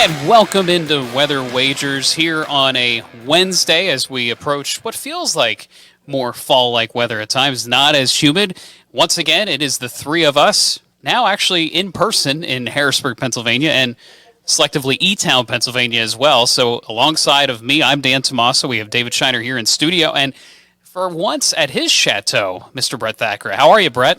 And welcome into Weather Wagers here on a Wednesday as we approach what feels like more fall-like weather at times, not as humid. Once again, it is the three of us, now actually in person in Harrisburg, Pennsylvania, and selectively E-Town, Pennsylvania as well. So alongside of me, I'm Dan Tomaso. We have David Shiner here in studio, and for once at his chateau, Mr. Brett Thacker. How are you, Brett?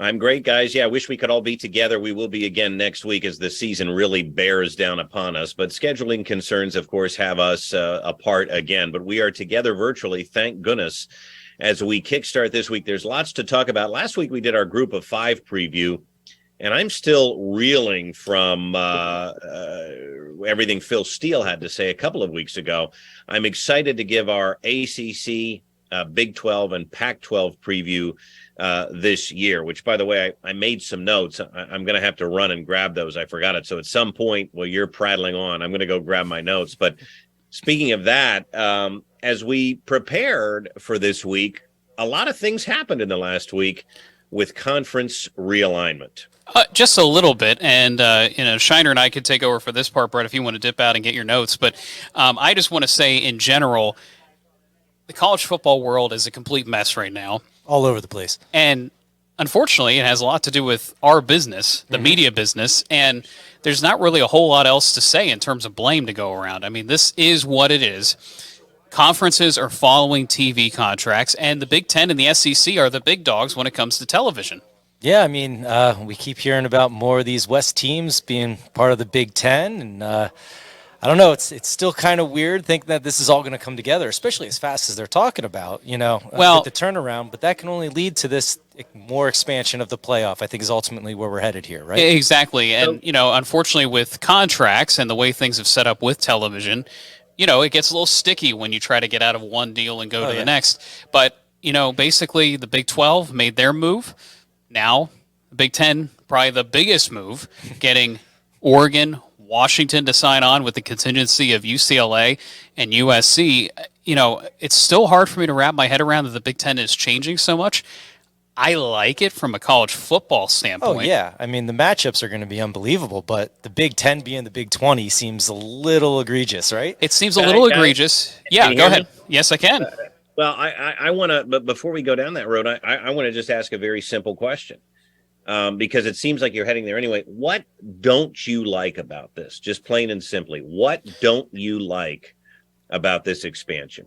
I'm great, guys. Yeah, I wish we could all be together. We will be again next week as the season really bears down upon us. But scheduling concerns, of course, have us apart again. But we are together virtually, thank goodness, as we kickstart this week. There's lots to talk about. Last week we did our Group of Five preview, and I'm still reeling from everything Phil Steele had to say a couple of weeks ago. I'm excited to give our ACC, Big 12, and Pac-12 preview this year, which, by the way, I made some notes. I'm going to have to run and grab those. I forgot it. So at some point while you're prattling on, I'm going to go grab my notes. But speaking of that, as we prepared for this week, a lot of things happened in the last week with conference realignment. Just a little bit, and Shiner and I could take over for this part, Brett, if you want to dip out and get your notes. But I just want to say, in general, the college football world is a complete mess right now. All over the place. And unfortunately, it has a lot to do with our business, the media business, and there's not really a whole lot else to say in terms of blame to go around. I mean, this is what it is. Conferences are following TV contracts, and the Big Ten and the SEC are the big dogs when it comes to television. Yeah, I mean, we keep hearing about more of these West teams being part of the Big Ten, and I don't know. It's still kind of weird thinking that this is all going to come together, especially as fast as they're talking about, with the turnaround. But that can only lead to this more expansion of the playoff, I think, is ultimately where we're headed here, right? Exactly. And, unfortunately, with contracts and the way things have set up with television, it gets a little sticky when you try to get out of one deal and go to the next. But, basically the Big 12 made their move. Now, the Big 10, probably the biggest move, getting Oregon, Washington to sign on with the contingency of UCLA and USC. It's still hard for me to wrap my head around that the Big Ten is changing so much. I like it from a college football standpoint. Oh, yeah. I mean, the matchups are going to be unbelievable, but the Big 10 being the Big 20 seems a little egregious, right? It seems a little egregious. Yeah, go ahead. Yes, I can. Well, I want to, but before we go down that road, I want to just ask a very simple question. Because it seems like you're heading there anyway. What don't you like about this? Just plain and simply, what don't you like about this expansion?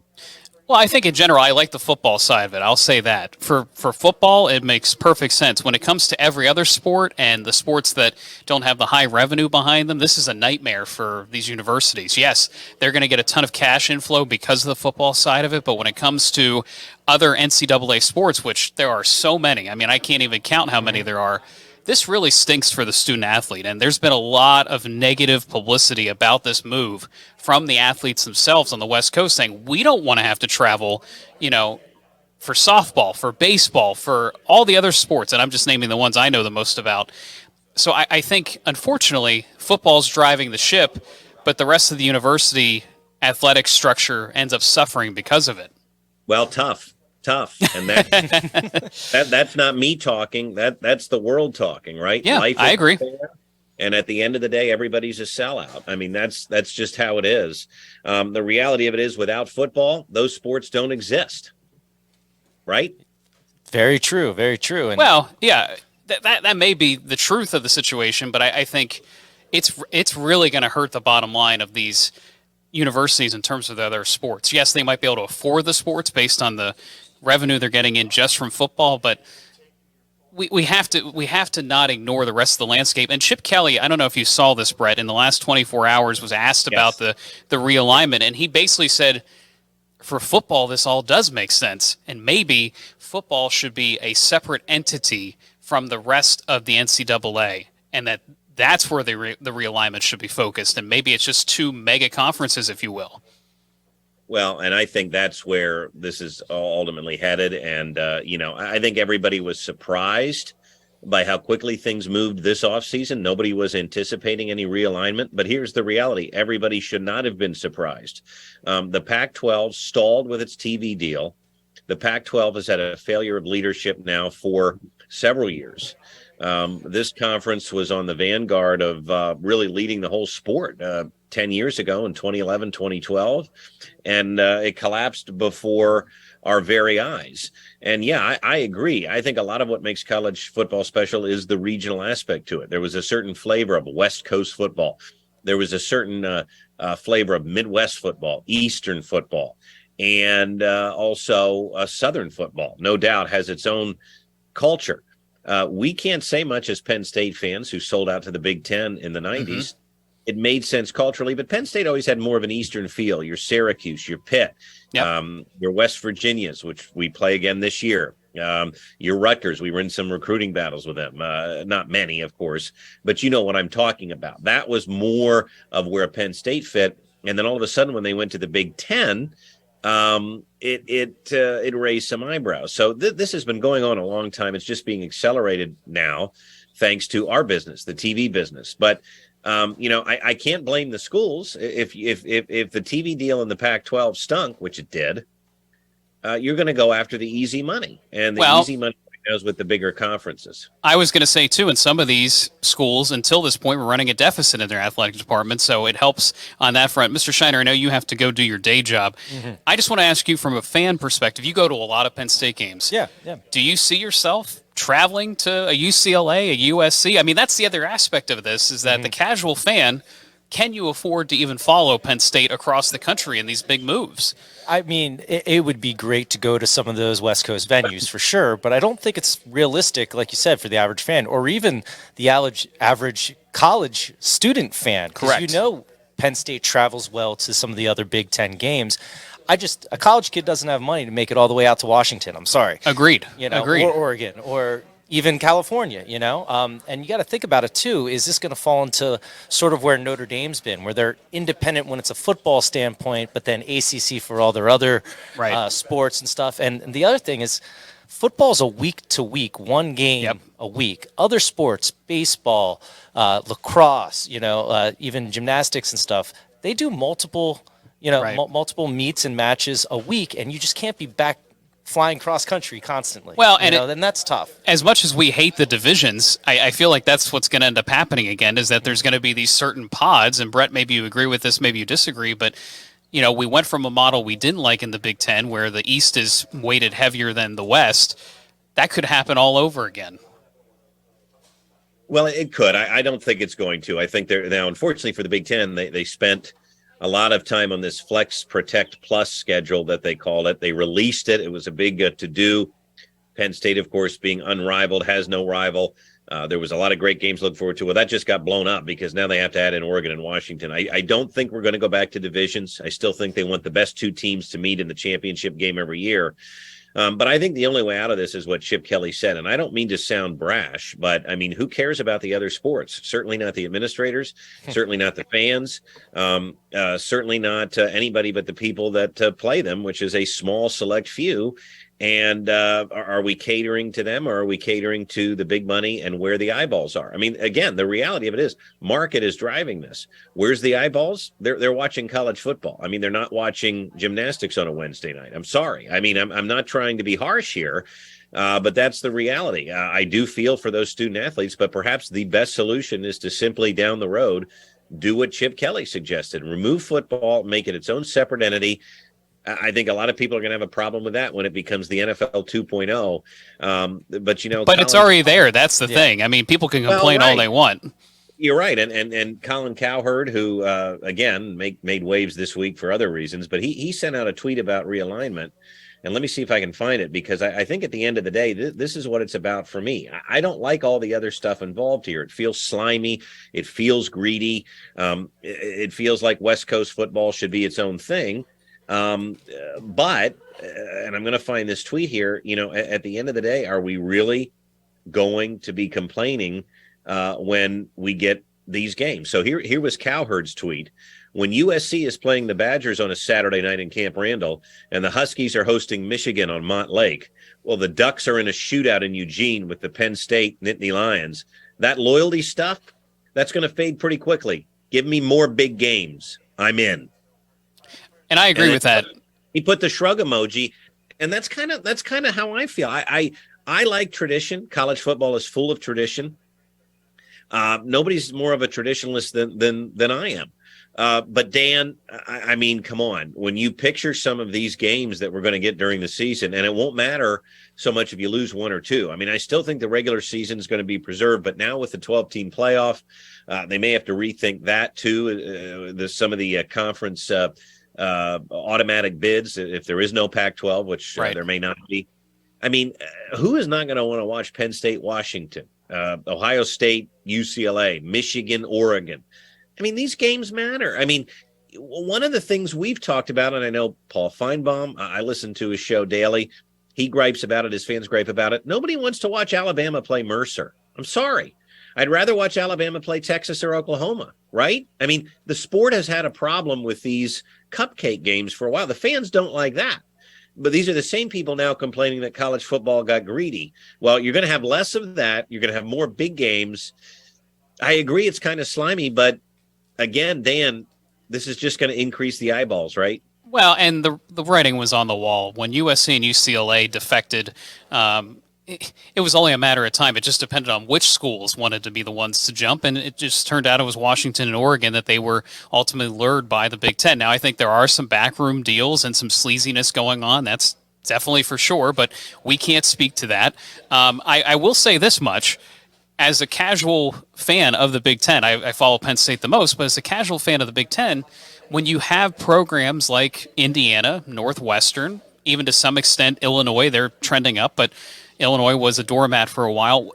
Well, I think in general, I like the football side of it. I'll say that. For football, it makes perfect sense. When it comes to every other sport and the sports that don't have the high revenue behind them, this is a nightmare for these universities. Yes, they're going to get a ton of cash inflow because of the football side of it, but when it comes to other NCAA sports, which there are so many, I mean, I can't even count how many there are, this really stinks for the student athlete, and there's been a lot of negative publicity about this move from the athletes themselves on the West Coast saying, we don't want to have to travel, for softball, for baseball, for all the other sports, and I'm just naming the ones I know the most about. So I think, unfortunately, football's driving the ship, but the rest of the university athletic structure ends up suffering because of it. Well, tough. And that's not me talking. That's the world talking, right? Yeah, I agree. Fair, and at the end of the day, everybody's a sellout. I mean, that's just how it is. The reality of it is, without football, those sports don't exist, right? Very true. Very true. And well, yeah, that may be the truth of the situation, but I think it's really going to hurt the bottom line of these universities in terms of the other sports. Yes, they might be able to afford the sports based on the revenue they're getting in just from football, but we have to not ignore the rest of the landscape. And Chip Kelly, I don't know if you saw this, Brett, in the last 24 hours was asked about the realignment, and he basically said, for football, this all does make sense, and maybe football should be a separate entity from the rest of the NCAA, and that's where the realignment should be focused, and maybe it's just two mega conferences, if you will. Well, and I think that's where this is ultimately headed. And, I think everybody was surprised by how quickly things moved this offseason. Nobody was anticipating any realignment. But here's the reality. Everybody should not have been surprised. The Pac-12 stalled with its TV deal. The Pac-12 has had a failure of leadership now for several years. This conference was on the vanguard of really leading the whole sport 10 years ago in 2011, 2012, and it collapsed before our very eyes. And yeah, I agree. I think a lot of what makes college football special is the regional aspect to it. There was a certain flavor of West Coast football. There was a certain flavor of Midwest football, Eastern football, and also Southern football. No doubt has its own culture. We can't say much as Penn State fans who sold out to the Big Ten in the 90s. Mm-hmm. It made sense culturally, but Penn State always had more of an Eastern feel. Your Syracuse, your Pitt, yep. Your West Virginias, which we play again this year. Your Rutgers, we were in some recruiting battles with them. Not many, of course, but you know what I'm talking about. That was more of where Penn State fit. And then all of a sudden, when they went to the Big Ten, it raised some eyebrows. So this has been going on a long time. It's just being accelerated now, thanks to our business, the TV business. But I can't blame the schools if the TV deal in the Pac-12 stunk, which it did. You're going to go after the easy money, and the easy money goes with the bigger conferences. I was going to say, too, in some of these schools, until this point, we're running a deficit in their athletic department, so it helps on that front. Mr. Shiner, I know you have to go do your day job. Mm-hmm. I just want to ask you from a fan perspective, you go to a lot of Penn State games. Yeah. Do you see yourself traveling to a UCLA, a USC? I mean, that's the other aspect of this, is that the casual fan, can you afford to even follow Penn State across the country in these big moves? I mean, it would be great to go to some of those West Coast venues for sure, but I don't think it's realistic, like you said, for the average fan or even the average college student fan. Correct. You know, Penn State travels well to some of the other Big Ten games. A college kid doesn't have money to make it all the way out to Washington. I'm sorry. Agreed. Or Oregon, or even California, and you got to think about it too. Is this going to fall into sort of where Notre Dame's been, where they're independent when it's a football standpoint, but then ACC for all their other sports and stuff? And the other thing is, football's a week to week, one game a week. Other sports, baseball, lacrosse, even gymnastics and stuff, they do multiple meets and matches a week, and you just can't be back flying cross country constantly. Well, and then that's tough. As much as we hate the divisions, I feel like that's what's going to end up happening again, is that there's going to be these certain pods, and Brett, maybe you agree with this, maybe you disagree, but we went from a model we didn't like in the Big Ten where the East is weighted heavier than the West. That could happen all over again. Well, it could. I don't think it's going to. I think now, unfortunately for the Big Ten, they spent a lot of time on this Flex Protect Plus schedule that they called it. They released it. It was a big to-do. Penn State, of course, being unrivaled, has no rival. There was a lot of great games to look forward to. Well, that just got blown up because now they have to add in Oregon and Washington. I don't think we're going to go back to divisions. I still think they want the best two teams to meet in the championship game every year. But I think the only way out of this is what Chip Kelly said. And I don't mean to sound brash, but I mean, who cares about the other sports? Certainly not the administrators, certainly not the fans, certainly not anybody but the people that play them, which is a small select few. And are we catering to them, or are we catering to the big money and where the eyeballs are? I mean, again, the reality of it is market is driving this. Where's the eyeballs? They're watching college football. I mean, they're not watching gymnastics on a Wednesday night. I'm sorry. I mean, I'm not trying to be harsh here, but that's the reality. I do feel for those student athletes, but perhaps the best solution is to simply down the road do what Chip Kelly suggested. Remove football, make it its own separate entity. I think a lot of people are going to have a problem with that when it becomes the NFL 2.0. But it's already there. That's the thing. I mean, people can complain all they want. You're right. And Colin Cowherd, who, again, made waves this week for other reasons, but he sent out a tweet about realignment. And let me see if I can find it, because I think at the end of the day, this is what it's about for me. I don't like all the other stuff involved here. It feels slimy. It feels greedy. It feels like West Coast football should be its own thing. But I'm going to find this tweet here, at the end of the day, are we really going to be complaining when we get these games? So here was Cowherd's tweet. When USC is playing the Badgers on a Saturday night in Camp Randall and the Huskies are hosting Michigan on Mont Lake, well, the Ducks are in a shootout in Eugene with the Penn State Nittany Lions. That loyalty stuff, that's going to fade pretty quickly. Give me more big games. I'm in. And I agree with that. He put the shrug emoji, and that's kind of how I feel. I like tradition. College football is full of tradition. Nobody's more of a traditionalist than I am. But Dan, I mean, come on. When you picture some of these games that we're going to get during the season, and it won't matter so much if you lose one or two. I mean, I still think the regular season is going to be preserved, but now with the 12-team playoff, they may have to rethink that too. Some of the conference automatic bids, if there is no Pac-12, which there may not be. I mean, who is not going to want to watch Penn State, Washington, Ohio State, UCLA, Michigan, Oregon? I mean, these games matter. I mean, one of the things we've talked about, and I know Paul Feinbaum, I listen to his show daily. He gripes about it. His fans gripe about it. Nobody wants to watch Alabama play Mercer. I'm sorry. I'd rather watch Alabama play Texas or Oklahoma, right? I mean, the sport has had a problem with these cupcake games for a while. The fans don't like that. But these are the same people now complaining that college football got greedy. Well, you're going to have less of that. You're going to have more big games. I agree it's kind of slimy, but again, Dan, this is just going to increase the eyeballs, right? Well, and the writing was on the wall. When USC and UCLA defected, it was only a matter of time. It just depended on which schools wanted to be the ones to jump, and it just turned out it was Washington and Oregon that they were ultimately lured by the Big Ten. Now, I think there are some backroom deals and some sleaziness going on. That's definitely for sure, but we can't speak to that. I will say this much. As a casual fan of the Big Ten, I follow Penn State the most, but as a casual fan of the Big Ten, when you have programs like Indiana, Northwestern, even to some extent Illinois, they're trending up, but Illinois was a doormat for a while.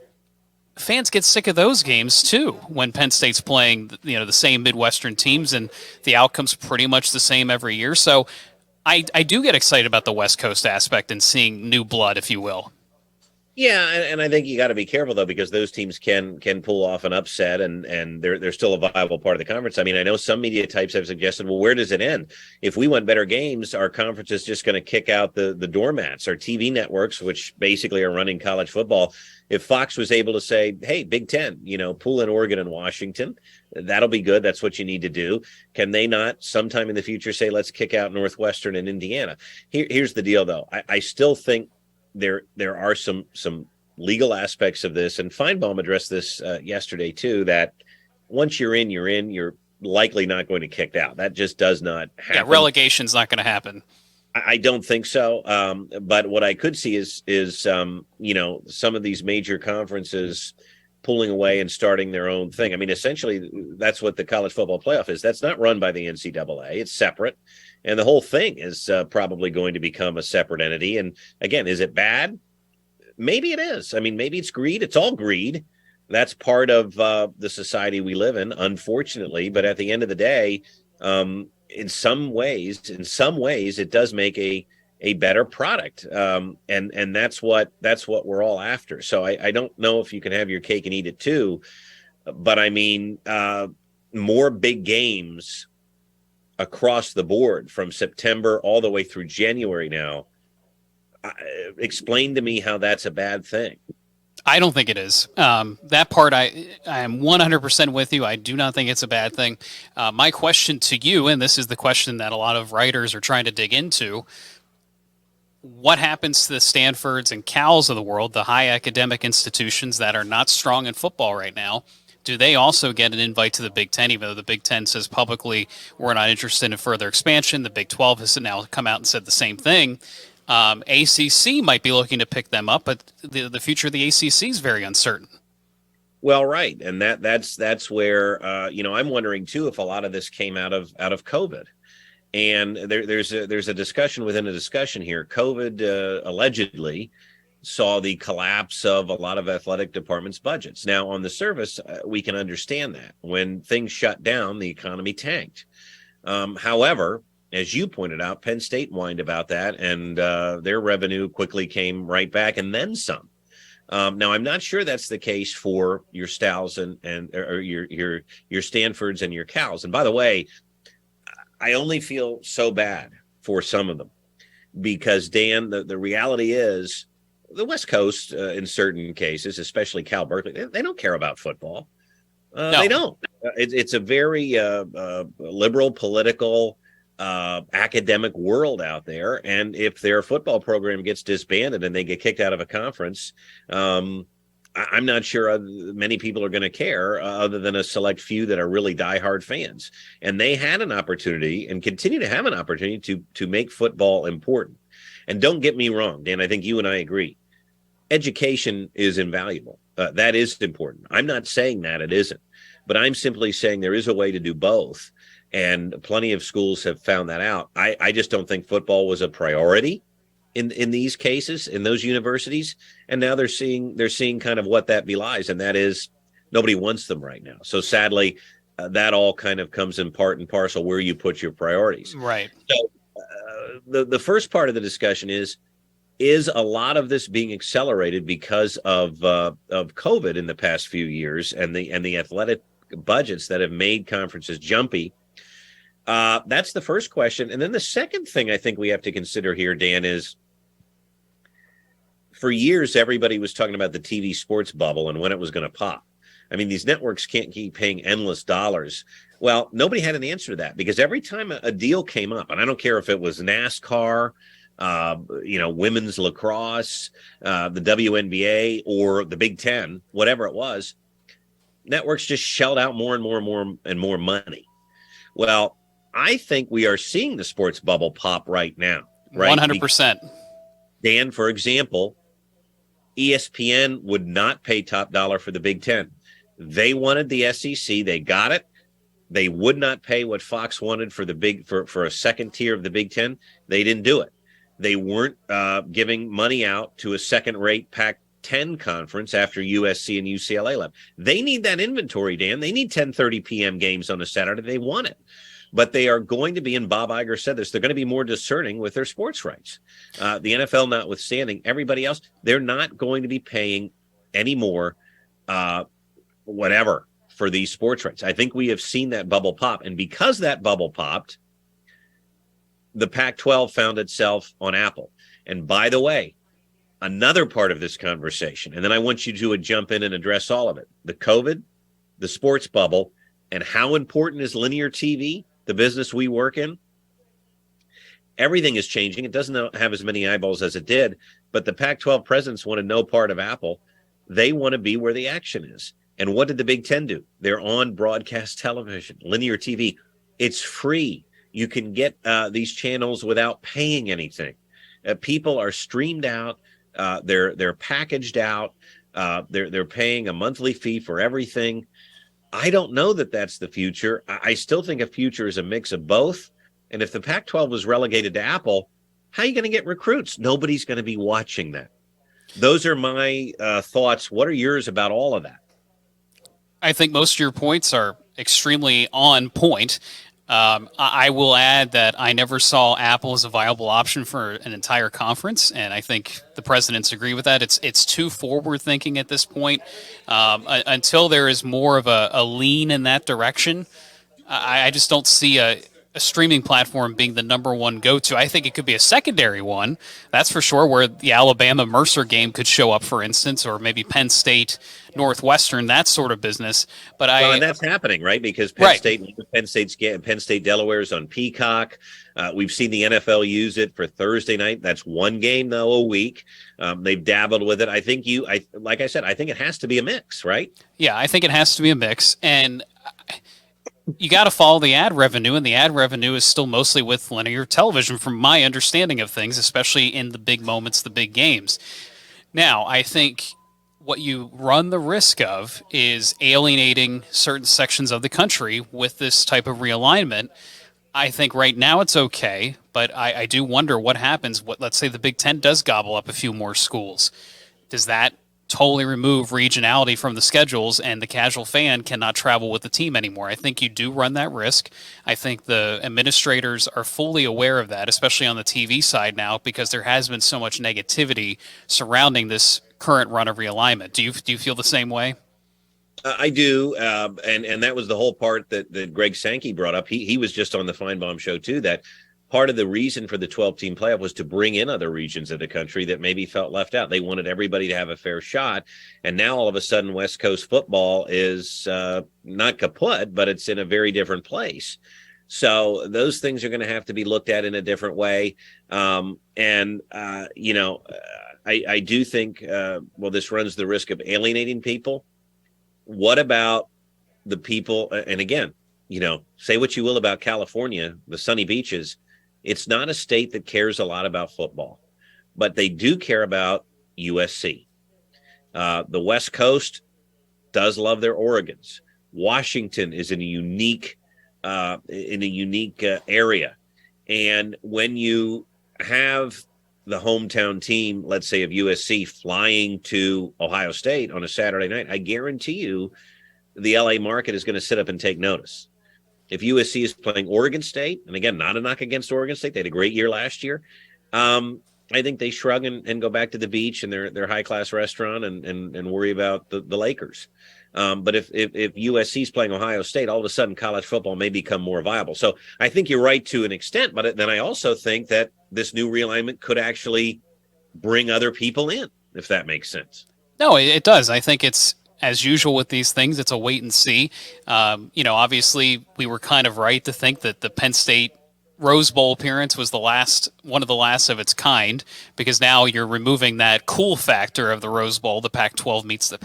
Fans get sick of those games too when Penn State's playing, the same Midwestern teams and the outcome's pretty much the same every year. So I do get excited about the West Coast aspect and seeing new blood, if you will. Yeah, and I think you got to be careful though, because those teams can pull off an upset, and they're still a viable part of the conference. I mean, I know some media types have suggested, well, where does it end? If we want better games, our conference is just going to kick out the doormats. Our TV networks, which basically are running college football, if Fox was able to say, hey, Big Ten, pull in Oregon and Washington, that'll be good. That's what you need to do. Can they not sometime in the future say, let's kick out Northwestern and Indiana? Here's the deal, though. I still think there are some legal aspects of this, and Feinbaum addressed this yesterday too, that once you're in, you're likely not going to get kicked out. That just does not happen. Yeah, relegation's not going to happen. I don't think so. But what I could see is some of these major conferences pulling away and starting their own thing. I mean, essentially, that's what the college football playoff is. That's not run by the NCAA. It's separate. And the whole thing is probably going to become a separate entity. And again, is it bad? Maybe it is. I mean, maybe it's greed. It's all greed. That's part of the society we live in, unfortunately. But at the end of the day, in some ways, it does make a better product. And that's what we're all after. So I don't know if you can have your cake and eat it too. But I mean, more big games across the board from September all the way through January now. Explain to me how that's a bad thing. I don't think it is. That part, I am 100% with you. I do not think it's a bad thing. My question to you, and this is the question that a lot of writers are trying to dig into, what happens to the Stanfords and Cals of the world, the high academic institutions that are not strong in football right now? Do they also get an invite to the Big Ten, even though the Big Ten says publicly we're not interested in further expansion? The Big 12 has now come out and said the same thing. ACC might be looking to pick them up, but the future of the ACC is very uncertain. Well, right, and that's where I'm wondering too if a lot of this came out of COVID, and there's a discussion within a discussion here. COVID allegedly saw the collapse of a lot of athletic departments' budgets. Now, on the surface, we can understand that when things shut down, the economy tanked. However, as you pointed out, Penn State whined about that, and their revenue quickly came right back, and then some. Now, I'm not sure that's the case for your Stals or your Stanfords and your Cals. And by the way, I only feel so bad for some of them because, Dan, the reality is the West Coast, in certain cases, especially Cal Berkeley, they don't care about football. No. They don't. It's a very liberal political academic world out there. And if their football program gets disbanded and they get kicked out of a conference, I'm not sure many people are going to care other than a select few that are really diehard fans. And they had an opportunity and continue to have an opportunity to make football important. And don't get me wrong, Dan, I think you and I agree. Education is invaluable. That is important. I'm not saying that it isn't, but I'm simply saying there is a way to do both. And plenty of schools have found that out. I just don't think football was a priority in these cases, in those universities. And now they're seeing kind of what that belies, and that is nobody wants them right now. So sadly, that all kind of comes in part and parcel where you put your priorities. Right. So the first part of the discussion is a lot of this being accelerated because of COVID in the past few years and the athletic budgets that have made conferences jumpy. That's the first question. And then the second thing I think we have to consider here, Dan, is for years, everybody was talking about the TV sports bubble and when it was going to pop. I mean, these networks can't keep paying endless dollars. Well, nobody had an answer to that because every time a deal came up, and I don't care if it was NASCAR, women's lacrosse, the WNBA, or the Big Ten, whatever it was, networks just shelled out more and more and more and more money. Well, I think we are seeing the sports bubble pop right now. Right? 100%. Dan, for example, ESPN would not pay top dollar for the Big Ten. They wanted the SEC. They got it. They would not pay what Fox wanted for a second tier of the Big Ten. They didn't do it. They weren't giving money out to a second-rate Pac-10 conference after USC and UCLA left. They need that inventory, Dan. They need 10:30 p.m. games on a Saturday. They want it. But they are going to be, and Bob Iger said this, they're going to be more discerning with their sports rights. The NFL notwithstanding, everybody else, they're not going to be paying any more whatever for these sports rights. I think we have seen that bubble pop. And because that bubble popped, the Pac-12 found itself on Apple. And by the way, another part of this conversation, and then I want you to jump in and address all of it, the COVID, the sports bubble, and how important is linear TV, the business we work in. Everything is changing. It doesn't have as many eyeballs as it did, but the Pac-12 presidents wanted no part of Apple. They want to be where the action is. And what did the Big Ten do? They're on broadcast television, linear TV. It's free. You can get these channels without paying anything. People are streamed out. They're packaged out. They're paying a monthly fee for everything. I don't know that that's the future. I still think a future is a mix of both. And if the Pac-12 was relegated to Apple, how are you going to get recruits? Nobody's going to be watching that. Those are my thoughts. What are yours about all of that? I think most of your points are extremely on point. I will add that I never saw Apple as a viable option for an entire conference, and I think the presidents agree with that. It's too forward-thinking at this point. Until there is more of a lean in that direction, I just don't see a streaming platform being the number one go-to. I think it could be a secondary one, that's for sure, where the Alabama-Mercer game could show up, for instance, or maybe Penn State, Northwestern, that sort of business. But and that's happening, right? Because Penn State Delaware is on Peacock. We've seen the NFL use it for Thursday night. That's one game though a week. They've dabbled with it. I think like I said, I think it has to be a mix, right? Yeah, I think it has to be a mix, and you got to follow the ad revenue, and the ad revenue is still mostly with linear television, from my understanding of things, especially in the big moments, the big games. Now, I think what you run the risk of is alienating certain sections of the country with this type of realignment. I think right now it's okay, but I do wonder what happens. Let's say the Big Ten does gobble up a few more schools. Does that totally remove regionality from the schedules, and the casual fan cannot travel with the team anymore? I think you do run that risk. I think the administrators are fully aware of that, especially on the TV side now, because there has been so much negativity surrounding this current run of realignment. Do you feel the same way? I do, and that was the whole part that Greg Sankey brought up. He was just on the Feinbaum show too, that part of the reason for the 12-team playoff was to bring in other regions of the country that maybe felt left out. They wanted everybody to have a fair shot. And now all of a sudden, West Coast football is not kaput, but it's in a very different place. So those things are going to have to be looked at in a different way. I do think, this runs the risk of alienating people. What about the people? And again, say what you will about California, the sunny beaches. It's not a state that cares a lot about football, but they do care about USC. The West Coast does love their Oregons. Washington is in a unique area. And when you have the hometown team, let's say of USC, flying to Ohio State on a Saturday night, I guarantee you the LA market is going to sit up and take notice. If USC is playing Oregon State, and again, not a knock against Oregon State, they had a great year last year. I think they shrug and go back to the beach and their high-class restaurant and worry about the Lakers. But if USC is playing Ohio State, all of a sudden college football may become more viable. So I think you're right to an extent, but then I also think that this new realignment could actually bring other people in, if that makes sense. No, it does. I think it's, as usual with these things, it's a wait and see. Obviously, we were kind of right to think that the Penn State Rose Bowl appearance was one of the last of its kind, because now you're removing that cool factor of the Rose Bowl. The Pac-12 meets the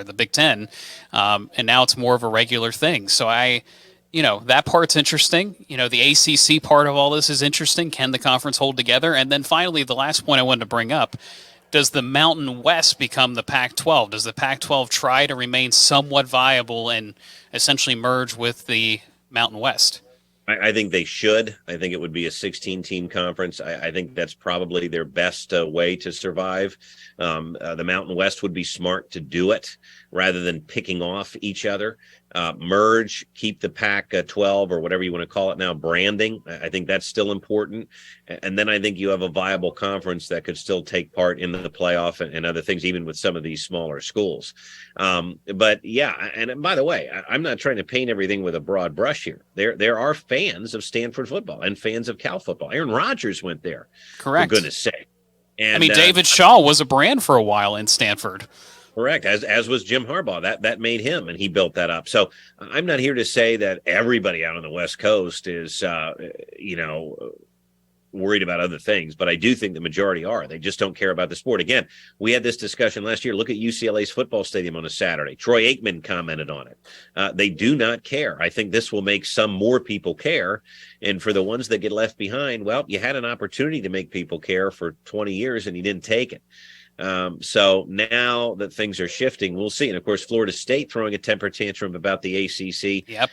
the Big Ten, and now it's more of a regular thing. So that part's interesting. The ACC part of all this is interesting. Can the conference hold together? And then finally, the last point I wanted to bring up: does the Mountain West become the Pac-12? Does the Pac-12 try to remain somewhat viable and essentially merge with the Mountain West? I think they should. I think it would be a 16-team conference. I think that's probably their best way to survive. The Mountain West would be smart to do it rather than picking off each other. Merge, keep the Pac-12 or whatever you want to call it now, branding. I think that's still important. And then I think you have a viable conference that could still take part in the playoff and other things, even with some of these smaller schools. But yeah, and by the way, I'm not trying to paint everything with a broad brush here. There are fans of Stanford football and fans of Cal football. Aaron Rodgers went there. Correct. For goodness sake. And, David Shaw was a brand for a while in Stanford. Correct, as was Jim Harbaugh. That made him, and he built that up. So I'm not here to say that everybody out on the West Coast is, worried about other things, but I do think the majority are. They just don't care about the sport. Again, we had this discussion last year. Look at UCLA's football stadium on a Saturday. Troy Aikman commented on it. They do not care. I think this will make some more people care. And for the ones that get left behind, well, you had an opportunity to make people care for 20 years and you didn't take it. So now that things are shifting, we'll see. And of course, Florida State throwing a temper tantrum about the ACC. Yep.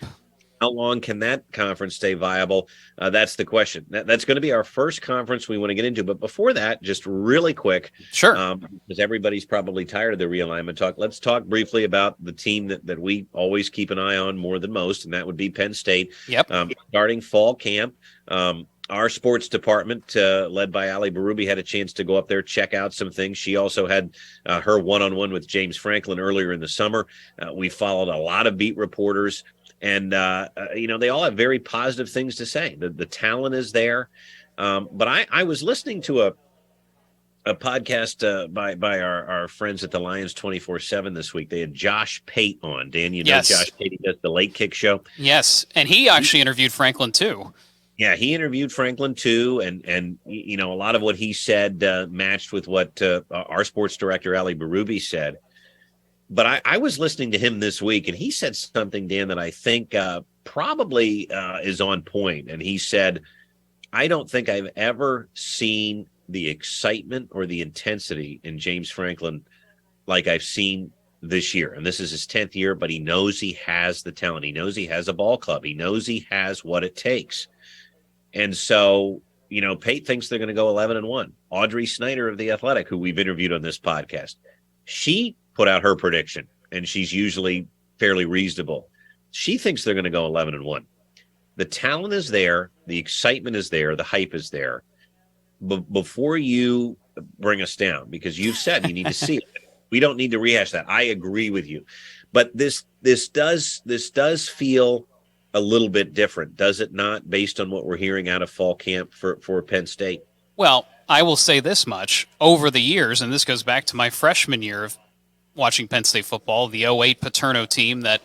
How long can that conference stay viable? That's the question. That's going to be our first conference we want to get into. But before that, just really quick, sure, because everybody's probably tired of the realignment talk. Let's talk briefly about the team that we always keep an eye on more than most, and that would be Penn State. Yep. Starting fall camp. Our sports department, led by Ali Berube, had a chance to go up there, check out some things. She also had her one-on-one with James Franklin earlier in the summer. We followed a lot of beat reporters, and they all have very positive things to say. The talent is there. But I was listening to a podcast by our friends at the Lions 24/7 this week. They had Josh Pate on. Dan, yes. Josh Pate, he does the Late Kick show. Yes, and he actually interviewed Franklin too. Yeah, he interviewed Franklin too, and a lot of what he said matched with what our sports director Ali Berube said. But I was listening to him this week, and he said something, Dan, that I think probably is on point. And he said, "I don't think I've ever seen the excitement or the intensity in James Franklin like I've seen this year." And this is his 10th year, but he knows he has the talent. He knows he has a ball club. He knows he has what it takes. And so, Pate thinks they're going to go 11-1. Audrey Snyder of The Athletic, who we've interviewed on this podcast, she put out her prediction, and she's usually fairly reasonable. She thinks they're going to go 11-1. The talent is there. The excitement is there. The hype is there. But before you bring us down, because you've said you need to see it, we don't need to rehash that. I agree with you. But this does feel a little bit different, does it not, based on what we're hearing out of fall camp for Penn State? Well, I will say this much. Over the years, and this goes back to my freshman year of watching Penn State football. The '08 Paterno team that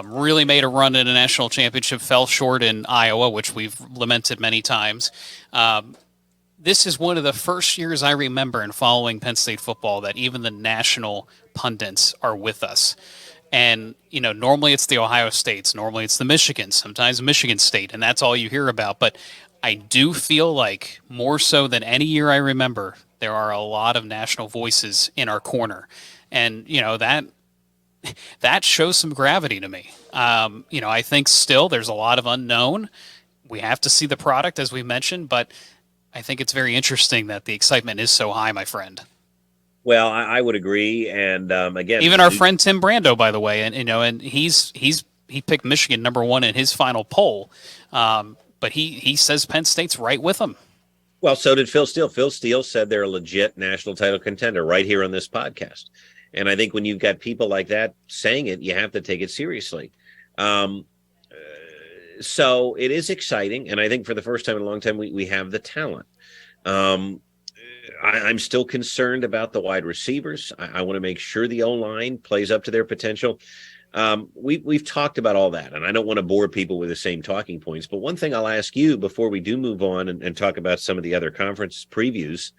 really made a run at a national championship fell short in Iowa, which we've lamented many times. This is one of the first years I remember in following Penn State football that even the national pundits are with us. And, normally it's the Ohio States, normally it's the Michigans, sometimes Michigan State, and that's all you hear about. But I do feel like more so than any year I remember, there are a lot of national voices in our corner. And, that shows some gravity to me. I think still there's a lot of unknown. We have to see the product, as we mentioned, but I think it's very interesting that the excitement is so high, my friend. Well, I would agree. And again, even our friend Tim Brando, by the way, and he picked Michigan #1 in his final poll, but he says Penn State's right with him. Well, so did Phil Steele. Phil Steele said they're a legit national title contender right here on this podcast. And I think when you've got people like that saying it, you have to take it seriously. So it is exciting. And I think for the first time in a long time, we have the talent. I'm still concerned about the wide receivers. I want to make sure the O-line plays up to their potential. We've talked about all that, and I don't want to bore people with the same talking points. But one thing I'll ask you before we do move on and talk about some of the other conference previews,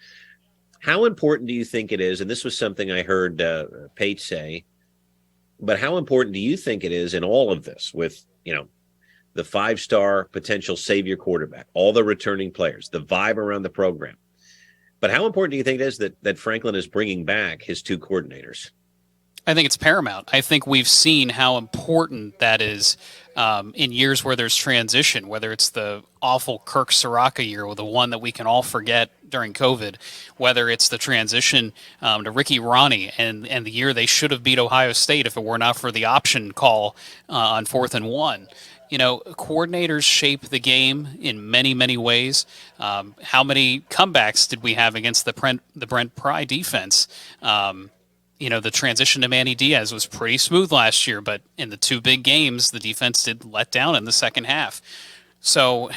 how important do you think it is, and this was something I heard Pate say, but how important do you think it is in all of this with, the 5-star potential savior quarterback, all the returning players, the vibe around the program? But how important do you think it is that Franklin is bringing back his 2 coordinators? I think it's paramount. I think we've seen how important that is in years where there's transition, whether it's the awful Kirk Soraka year or the one that we can all forget during COVID, whether it's the transition to Ricky Ronnie and the year they should have beat Ohio State if it were not for the option call on 4th and 1. Coordinators shape the game in many, many ways. How many comebacks did we have against the Brent Pry defense? The transition to Manny Diaz was pretty smooth last year, but in the 2 big games, the defense did let down in the second half. So,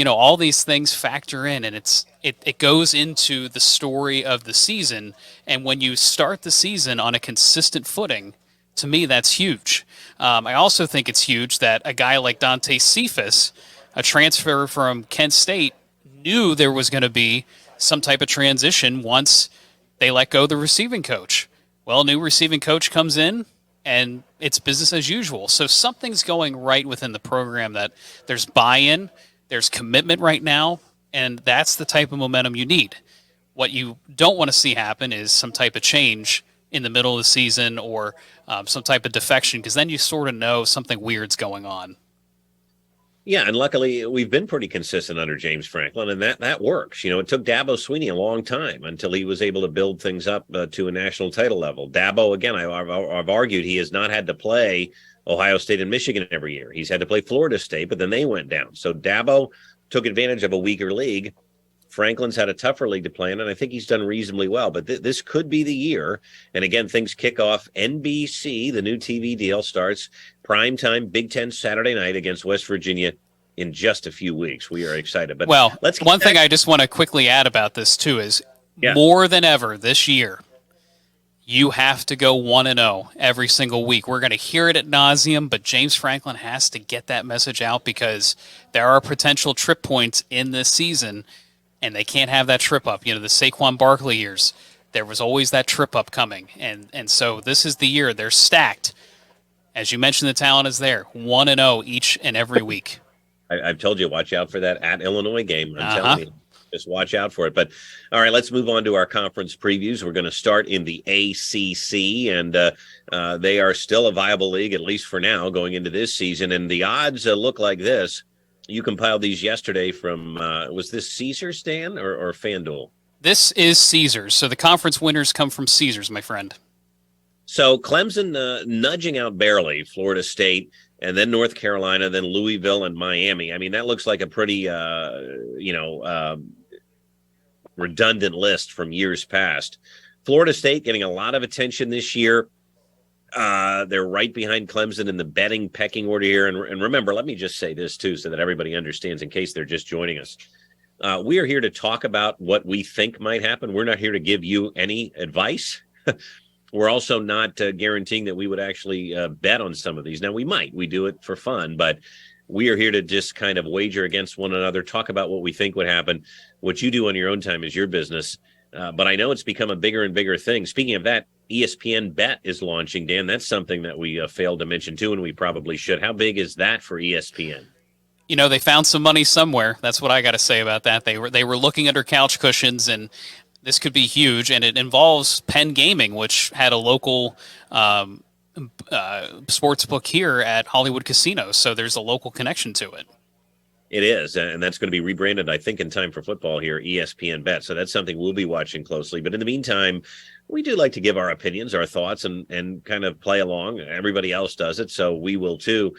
all these things factor in, and it goes into the story of the season. And when you start the season on a consistent footing, to me, that's huge. I also think it's huge that a guy like Dante Cephas, a transfer from Kent State, knew there was going to be some type of transition once they let go the receiving coach. Well, new receiving coach comes in, and it's business as usual. So something's going right within the program, that there's buy-in, there's commitment right now, and that's the type of momentum you need. What you don't want to see happen is some type of change in the middle of the season or some type of defection, because then you sort of know something weird's going on. Yeah, and luckily we've been pretty consistent under James Franklin, and that works. It took Dabo Swinney a long time until he was able to build things up to a national title level. Dabo, again, I've argued he has not had to play Ohio State and Michigan every year. He's had to play Florida State, but then they went down. So Dabo took advantage of a weaker league. Franklin's had a tougher league to play in, and I think he's done reasonably well. But this could be the year. And again, things kick off. NBC, the new TV deal, starts primetime Big Ten Saturday night against West Virginia in just a few weeks. We are excited. But one thing I just want to quickly add about this too is more than ever this year, you have to go 1-0 every single week. We're going to hear it ad nauseum, but James Franklin has to get that message out, because there are potential trip points in this season, and they can't have that trip up. The Saquon Barkley years, there was always that trip up coming. And so this is the year. They're stacked. As you mentioned, the talent is there. 1-0 each and every week. I've told you, watch out for that at Illinois game. I'm telling you, just watch out for it. But all right, let's move on to our conference previews. We're going to start in the ACC, and they are still a viable league, at least for now, going into this season. And the odds look like this. You compiled these yesterday from, was this Caesars, Dan, or FanDuel? This is Caesars. So the conference winners come from Caesars, my friend. So Clemson nudging out barely Florida State, and then North Carolina, then Louisville and Miami. I mean, that looks like a pretty, redundant list from years past. Florida State getting a lot of attention this year. They're right behind Clemson in the betting pecking order here. And remember, let me just say this too, so that everybody understands in case they're just joining us. We are here to talk about what we think might happen. We're not here to give you any advice. We're also not guaranteeing that we would actually bet on some of these. Now, we might. We do it for fun, but we are here to just kind of wager against one another, talk about what we think would happen. What you do on your own time is your business. But I know it's become a bigger and bigger thing. Speaking of that, ESPN Bet is launching, Dan. That's something that we failed to mention, too, and we probably should. How big is that for ESPN? You know, they found some money somewhere. That's what I got to say about that. They were looking under couch cushions, and this could be huge. And it involves Penn Gaming, which had a local sports book here at Hollywood Casino. So there's a local connection to it. It is, and that's going to be rebranded, I think, in time for football here, ESPN Bet. So that's something we'll be watching closely. But in the meantime, we do like to give our opinions, our thoughts, and kind of play along. Everybody else does it, so we will too.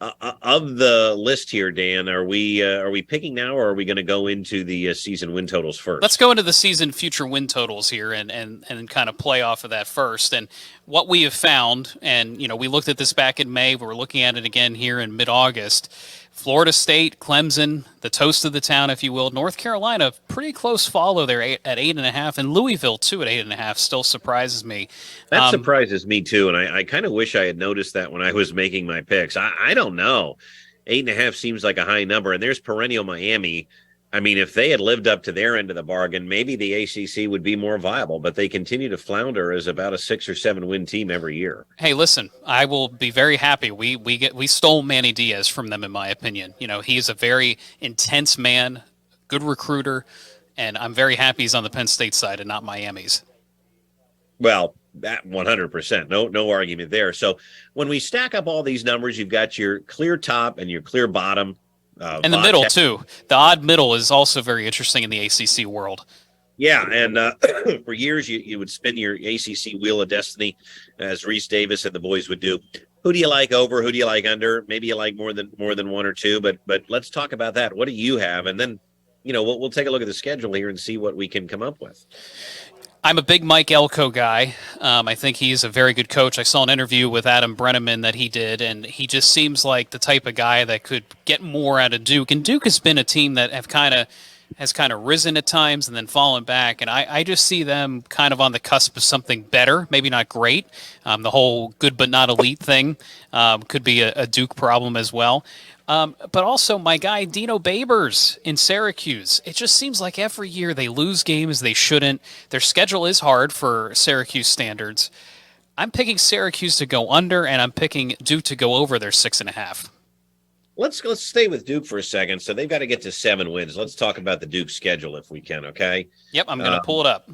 Of the list here, Dan, are we picking now, or are we going to go into the season win totals first? Let's go into the season future win totals here and kind of play off of that first. And what we have found, and you know, we looked at this back in May, but we're looking at it again here in mid-August. Florida State, Clemson, the toast of the town, if you will. North Carolina, pretty close follow there at 8.5, and Louisville too at 8.5. Still surprises me. That surprises me too, and I kind of wish I had noticed that when I was making my picks. I don't know. 8.5 seems like a high number, and there's perennial Miami. I mean, if they had lived up to their end of the bargain, maybe the ACC would be more viable, but they continue to flounder as about a 6 or 7 win team every year. Hey, listen, I will be very happy. We stole Manny Diaz from them, in my opinion. You know, he's a very intense man, good recruiter, and I'm very happy he's on the Penn State side and not Miami's. Well, that 100%, no argument there. So when we stack up all these numbers, you've got your clear top and your clear bottom. And the middle, too. The odd middle is also very interesting in the ACC world. Yeah, and for years you would spin your ACC wheel of destiny, as Reese Davis and the boys would do. Who do you like over? Who do you like under? Maybe you like more than one or two, but let's talk about that. What do you have? And then, you know, we'll take a look at the schedule here and see what we can come up with. I'm a big Mike Elko guy. I think he's a very good coach. I saw an interview with Adam Brenneman that he did, and he just seems like the type of guy that could get more out of Duke. And Duke has been a team that has kind of risen at times and then fallen back. And I just see them kind of on the cusp of something better, maybe not great. The whole good but not elite thing could be a Duke problem as well. But also my guy Dino Babers in Syracuse. It just seems like every year they lose games they shouldn't. Their schedule is hard for Syracuse standards. I'm picking Syracuse to go under, and I'm picking Duke to go over their 6.5. Let's stay with Duke for a second. So they've got to get to 7 wins. Let's talk about the Duke schedule if we can. Okay. Yep, I'm going to pull it up.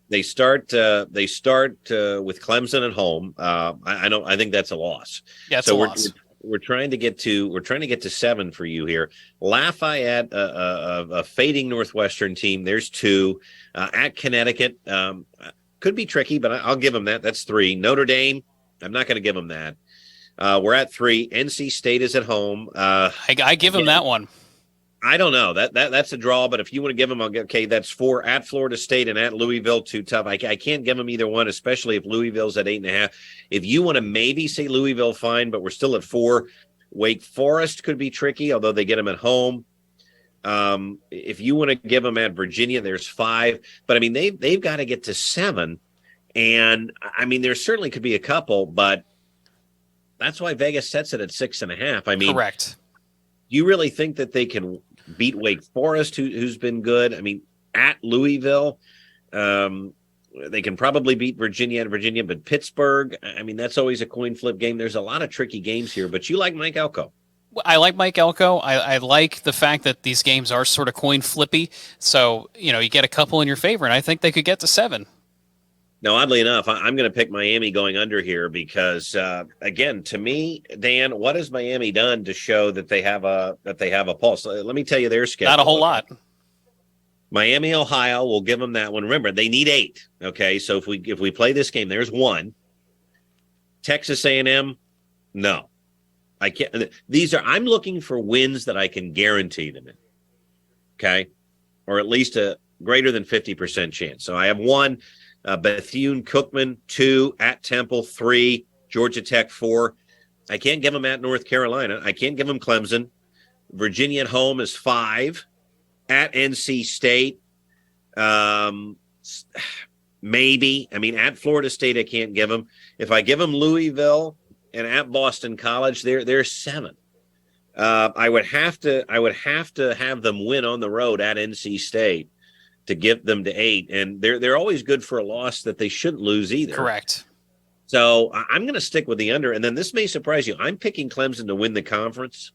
They start with Clemson at home. I think that's a loss. Yeah, it's a loss. We're trying to get to 7 for you here. Lafayette, a fading Northwestern team. There's 2 at Connecticut. Could be tricky, but I'll give them that. That's 3. Notre Dame. I'm not going to give them that. We're at 3. NC State is at home. I give them that one. I don't know. That's a draw, but if you want to give them, okay, that's 4 at Florida State and at Louisville, too tough. I can't give them either one, especially if Louisville's at 8.5. If you want to maybe say Louisville, fine, but we're still at 4. Wake Forest could be tricky, although they get them at home. If you want to give them at Virginia, there's 5. But I mean, they've got to get to 7, and I mean, there certainly could be a couple, but that's why Vegas sets it at 6.5. I mean, correct. Do you really think that they can beat Wake Forest, who's been good? I mean, at Louisville, they can probably beat Virginia at Virginia, but Pittsburgh, I mean, that's always a coin flip game. There's a lot of tricky games here, but you like Mike Elko. I like Mike Elko. I like the fact that these games are sort of coin flippy. So, you know, you get a couple in your favor, and I think they could get to 7. Now, oddly enough, I'm going to pick Miami going under here because, again, to me, Dan, what has Miami done to show that they have a pulse? Let me tell you their schedule. Not a whole lot. Miami, Ohio, we'll give them that one. Remember, they need 8. Okay, so if we play this game, there's 1. Texas A&M, no, I can't. I'm looking for wins that I can guarantee them in. Okay, or at least a greater than 50% chance. So I have 1. Bethune-Cookman, 2, at Temple, 3, Georgia Tech, 4. I can't give them at North Carolina. I can't give them Clemson. Virginia at home is 5. At NC State. maybe. I mean, at Florida State, I can't give them. If I give them Louisville and at Boston College, they're 7. I would have to have them win on the road at NC State to get them to 8, and they're always good for a loss that they shouldn't lose either. Correct. So I'm going to stick with the under, and then this may surprise you. I'm picking Clemson to win the conference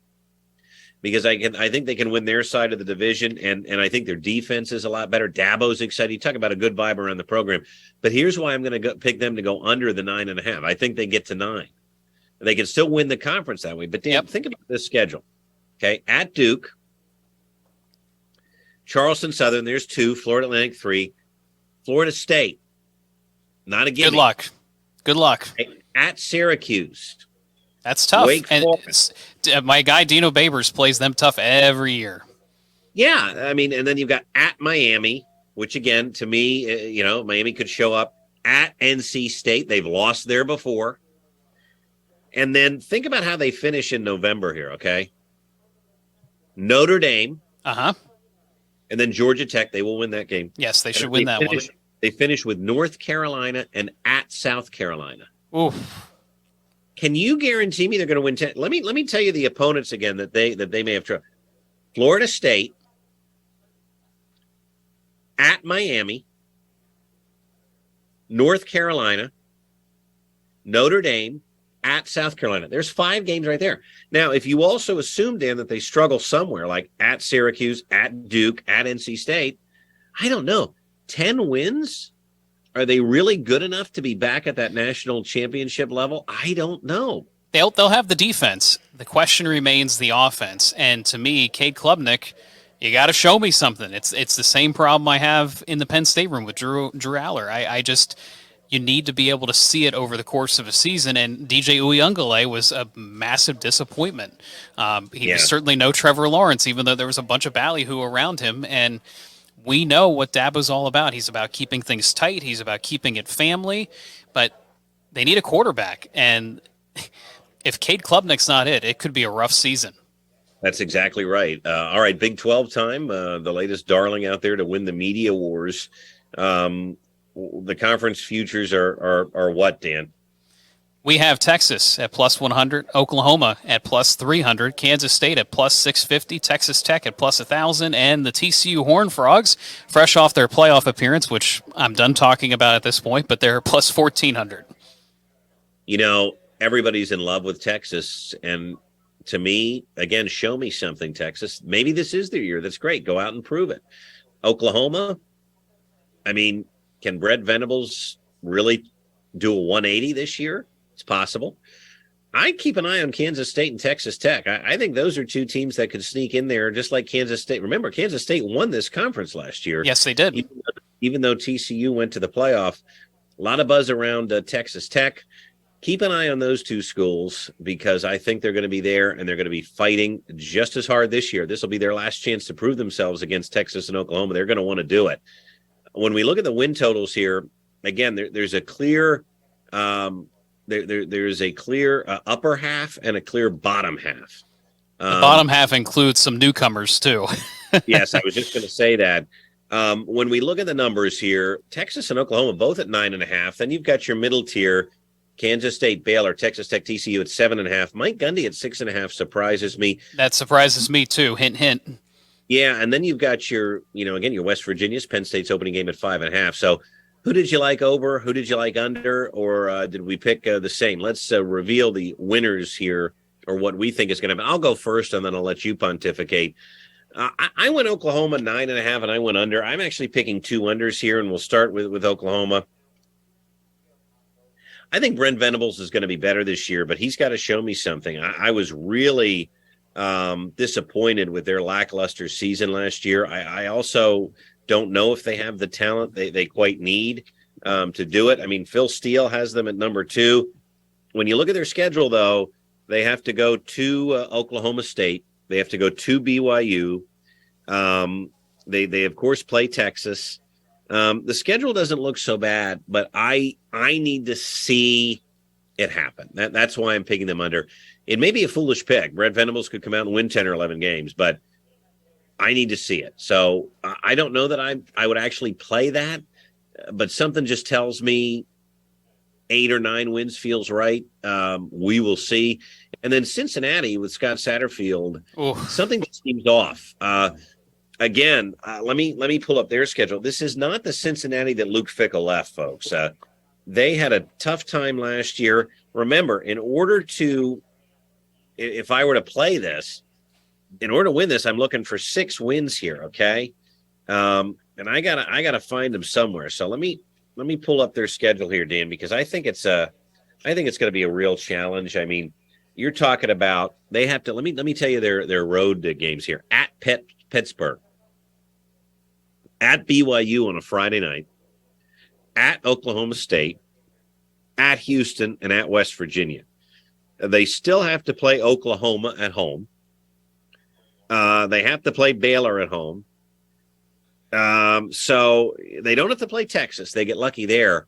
because I think they can win their side of the division, and I think their defense is a lot better. Dabo's excited. You talk about a good vibe around the program, but here's why I'm going to pick them to go under the 9.5. I think they get to 9. They can still win the conference that way. But Dan, think about this schedule. Okay, at Duke, Charleston Southern, there's 2, Florida Atlantic 3, Florida State, not a gimme. Good luck. At Syracuse. That's tough. Wake Forest. My guy Dino Babers plays them tough every year. Yeah, I mean, and then you've got at Miami, which again, to me, Miami could show up. At NC State, they've lost there before. And then think about how they finish in November here, okay? Notre Dame. Uh-huh. And then Georgia Tech, they will win that game. Yes, they should win that one. They finish with North Carolina and at South Carolina. Oof. Can you guarantee me they're going to win 10? Let me tell you the opponents again that they may have trouble. Florida State, at Miami, North Carolina, Notre Dame, at South Carolina. There's 5 games right there. Now, if you also assume, Dan, that they struggle somewhere, like at Syracuse, at Duke, at NC State, I don't know. 10 wins? Are they really good enough to be back at that national championship level? I don't know. They'll have the defense. The question remains the offense. And to me, Cade Klubnik, you got to show me something. It's the same problem I have in the Penn State room with Drew Aller. You need to be able to see it over the course of a season, and DJ Uyunglele was a massive disappointment. He was certainly no Trevor Lawrence, even though there was a bunch of ballyhoo around him, and we know what Dabo's all about. He's about keeping things tight. He's about keeping it family, but they need a quarterback, and if Cade Klubnik's not it could be a rough season. That's exactly right. All right, Big 12 time, the latest darling out there to win the media wars. The conference futures are what, Dan? We have Texas at plus 100, Oklahoma at plus 300, Kansas State at plus 650, Texas Tech at plus 1,000, and the TCU Horned Frogs, fresh off their playoff appearance, which I'm done talking about at this point, but they're plus 1,400. Everybody's in love with Texas, and to me, again, show me something, Texas. Maybe this is their year. That's great. Go out and prove it. Oklahoma, I mean, can Brett Venables really do a 180 this year? It's possible. I'd keep an eye on Kansas State and Texas Tech. I think those are 2 teams that could sneak in there, just like Kansas State. Remember, Kansas State won this conference last year. Yes, they did. Even though TCU went to the playoff. A lot of buzz around Texas Tech. Keep an eye on those 2 schools because I think they're going to be there and they're going to be fighting just as hard this year. This will be their last chance to prove themselves against Texas and Oklahoma. They're going to want to do it. When we look at the win totals here, again, there's a clear there's a clear upper half and a clear bottom half. The bottom half includes some newcomers too. Yes, I was just going to say that. When we look at the numbers here, Texas and Oklahoma both at 9.5. Then you've got your middle tier, Kansas State, Baylor, Texas Tech, TCU at 7.5. Mike Gundy at 6.5 surprises me. That surprises me too. Hint, hint. Yeah, and then you've got your West Virginia's, Penn State's opening game at 5.5. So who did you like over? Who did you like under? Or did we pick the same? Let's reveal the winners here or what we think is going to happen. I'll go first, and then I'll let you pontificate. I went Oklahoma 9.5, and I went under. I'm actually picking 2 unders here, and we'll start with Oklahoma. I think Brent Venables is going to be better this year, but he's got to show me something. I was really disappointed with their lackluster season last year. I also don't know if they have the talent they quite need to do it. I mean, Phil Steele has them at number 2. When you look at their schedule, though, they have to go to Oklahoma State. They have to go to BYU. They of course play Texas. The schedule doesn't look so bad, but I need to see it happen. That's why I'm picking them under. It may be a foolish pick. Brett Venables could come out and win 10 or 11 games, but I need to see it. So I don't know that I would actually play that. but something just tells me 8 or 9 wins feels right. We will see. And then Cincinnati with Scott Satterfield, something seems off. Again, let me pull up their schedule. This is not the Cincinnati that Luke Fickell left, folks. They had a tough time last year. Remember, if I were to play this, in order to win this, I'm looking for 6 wins here. Okay, and I gotta find them somewhere. So let me pull up their schedule here, Dan, because I think it's going to be a real challenge. I mean, you're talking about they have to. Let me tell you their road games here: at Pittsburgh, at BYU on a Friday night, at Oklahoma State, at Houston, and at West Virginia. They still have to play Oklahoma at home. They have to play Baylor at home. So they don't have to play Texas. They get lucky there.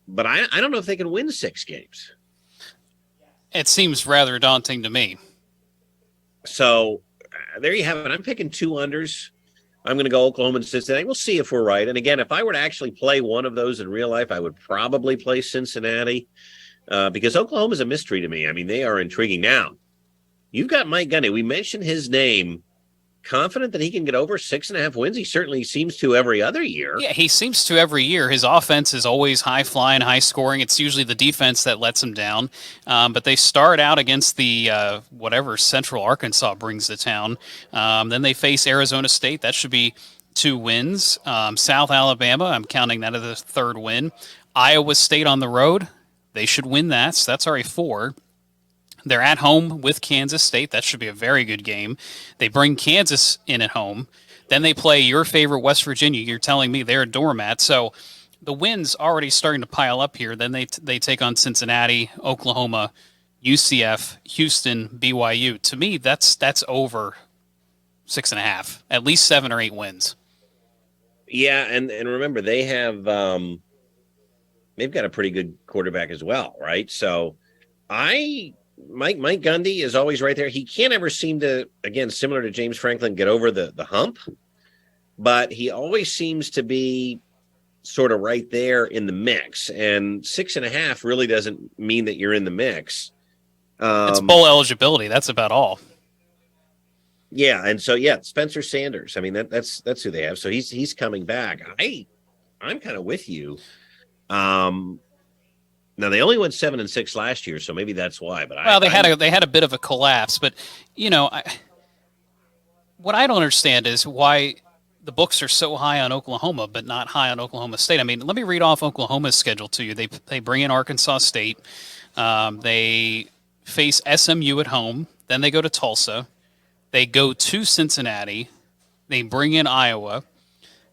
But I don't know if they can win 6 games. It seems rather daunting to me. So there you have it. I'm picking 2 unders. I'm going to go Oklahoma and Cincinnati. We'll see if we're right. And again, if I were to actually play one of those in real life, I would probably play Cincinnati because Oklahoma is a mystery to me. I mean, they are intriguing. Now, you've got Mike Gundy. We mentioned his name. Confident that he can get over 6.5 wins? He certainly seems to every other year. Yeah, he seems to every year. His offense is always high flying, high scoring. It's usually the defense that lets him down. But they start out against the whatever Central Arkansas brings to town. Then they face Arizona State. That should be 2 wins. South Alabama, I'm counting that as a 3rd win. Iowa State on the road. They should win that. So that's already 4. They're at home with Kansas State. That should be a very good game. They bring Kansas in at home. Then they play your favorite West Virginia. You're telling me they're a doormat. So the wins already starting to pile up here. Then they take on Cincinnati, Oklahoma, UCF, Houston, BYU. To me, that's over 6.5. At least 7 or 8 wins. Yeah, and remember they have they've got a pretty good quarterback as well, right? So Mike Gundy is always right there. He can't ever seem to, again, similar to James Franklin, get over the hump, but he always seems to be sort of right there in the mix. And 6.5 really doesn't mean that you're in the mix. It's bowl eligibility. That's about all. Yeah, and so Spencer Sanders. I mean that's who they have. So he's coming back. I'm kind of with you. Now they only went 7-6 last year, so maybe that's why. But they had a bit of a collapse. But what I don't understand is why the books are so high on Oklahoma, but not high on Oklahoma State. I mean, let me read off Oklahoma's schedule to you. They bring in Arkansas State. They face SMU at home. Then they go to Tulsa. They go to Cincinnati. They bring in Iowa.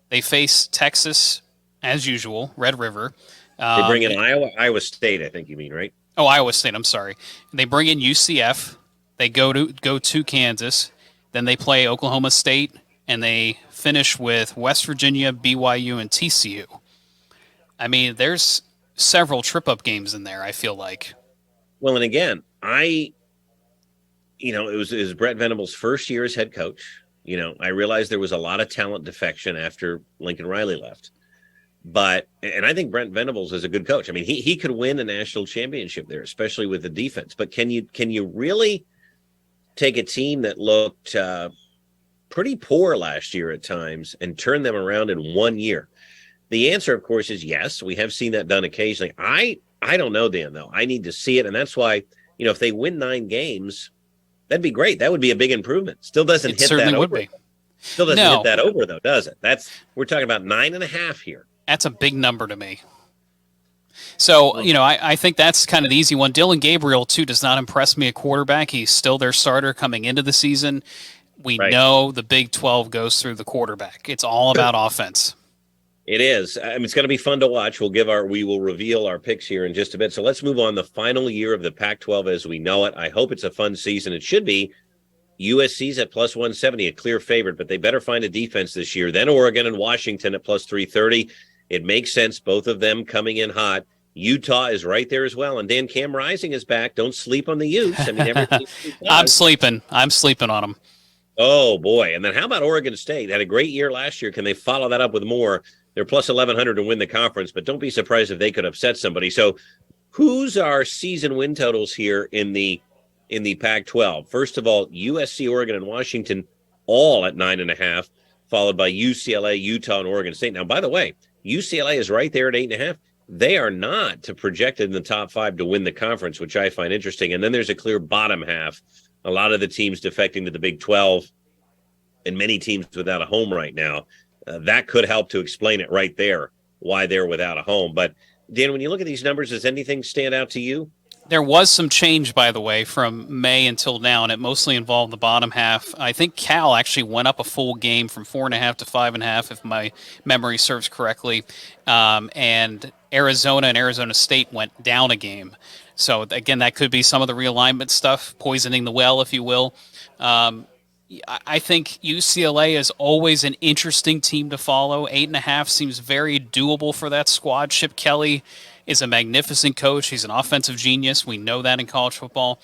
They face Texas as usual, Red River. They bring in Iowa State, I think you mean, right? Oh, Iowa State, I'm sorry. They bring in UCF. They go to Kansas. Then they play Oklahoma State, and they finish with West Virginia, BYU, and TCU. I mean, there's several trip-up games in there, I feel like. Well, and again, it was Brett Venables' first year as head coach. I realized there was a lot of talent defection after Lincoln Riley left. And I think Brent Venables is a good coach. I mean, he could win a national championship there, especially with the defense. But can you really take a team that looked pretty poor last year at times and turn them around in 1 year? The answer, of course, is yes. We have seen that done occasionally. I don't know, Dan, though. I need to see it. And that's why, if they win 9 games, that'd be great. That would be a big improvement. Still doesn't hit that over. It certainly would be. Still doesn't hit that over, though, does it? We're talking about 9.5 here. That's a big number to me. So, I think that's kind of the easy one. Dylan Gabriel, too, does not impress me at quarterback. He's still their starter coming into the season. We know the Big 12 goes through the quarterback. It's all about offense. It is. I mean, it's going to be fun to watch. We will reveal our picks here in just a bit. So let's move on. The final year of the Pac-12 as we know it. I hope it's a fun season. It should be. USC's at plus 170, a clear favorite, but they better find a defense this year. Then Oregon and Washington at plus 330. It makes sense, both of them coming in hot. Utah is right there as well. And Dan, Cam Rising is back. Don't sleep on the Utes. I mean, everything. I'm sleeping on them. Oh, boy. And then how about Oregon State? Had a great year last year. Can they follow that up with more? They're plus 1,100 to win the conference, but don't be surprised if they could upset somebody. So who's our season win totals here in the Pac-12? First of all, USC, Oregon, and Washington all at 9.5, followed by UCLA, Utah, and Oregon State. Now, by the way, UCLA is right there at 8.5. They are not projected in the top 5 to win the conference, which I find interesting. And then there's a clear bottom half. A lot of the teams defecting to the Big 12 and many teams without a home right now. That could help to explain it right there, why they're without a home. But, Dan, when you look at these numbers, does anything stand out to you? There was some change, by the way, from May until now, and it mostly involved the bottom half. I think Cal actually went up a full game from 4.5 to 5.5, if my memory serves correctly. And Arizona and Arizona State went down a game. So, again, that could be some of the realignment stuff, poisoning the well, if you will. I think UCLA is always an interesting team to follow. 8.5 seems very doable for that squad. Chip Kelly is a magnificent coach. He's an offensive genius. We know that in college football.